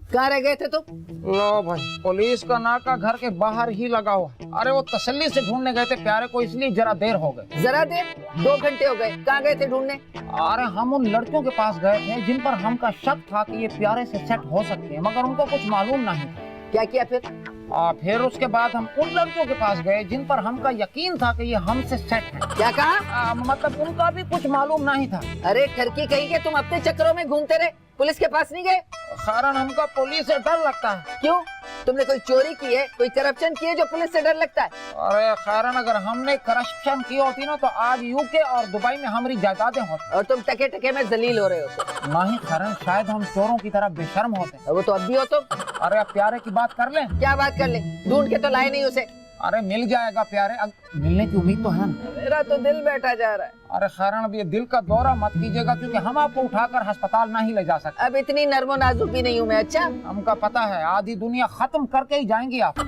कहाँ रह गए थे तुम? लो भाई, पुलिस का नाका घर के बाहर ही लगा हुआ। अरे वो तसल्ली से ढूंढने गए थे प्यारे को, इसलिए जरा देर हो गई। जरा देर? 2 घंटे हो गए। कहाँ गए थे ढूंढने? अरे हम उन लड़कियों के पास गए थे जिन पर हमका शक था कि ये प्यारे से सेट हो सकते हैं, मगर उनको कुछ मालूम नहीं था। क्या किया फिर? फिर उसके बाद हम उन लड़कियों के पास गए जिन पर हमका यकीन था कि ये हमसे सेट है। क्या कहा? मतलब उनका भी कुछ मालूम नहीं था। अरे ठरकी कहीं के, तुम अपने चक्करों में घूमते रहे, पुलिस के पास नहीं गए? कारण हमका पुलिस से डर लगता है। क्यों? तुमने कोई चोरी की है, कोई करप्शन की है जो पुलिस से डर लगता है? अरे कारण अगर हमने करप्शन की होती ना तो आज यूके और दुबई में हमारी जायदादें होती। और तुम टके टके में जलील हो रहे हो। नहीं कारण शायद हम चोरों की तरह बेशर्म होते। वो तो अब भी हो तुम। अरे अब प्यारे की बात कर लें। क्या बात कर ले? ढूंढ के तो लाए नहीं उसे। अरे मिल जाएगा प्यारे, अब मिलने की उम्मीद तो है ना। मेरा तो दिल बैठा जा रहा है। अरे कारण अब ये दिल का दौरा मत कीजिएगा, क्योंकि हम आपको उठाकर अस्पताल नहीं ले जा सकते। अब इतनी नर्मो नाजुक भी नहीं हूँ मैं। अच्छा हमका पता है आधी दुनिया खत्म करके ही जाएंगी आप।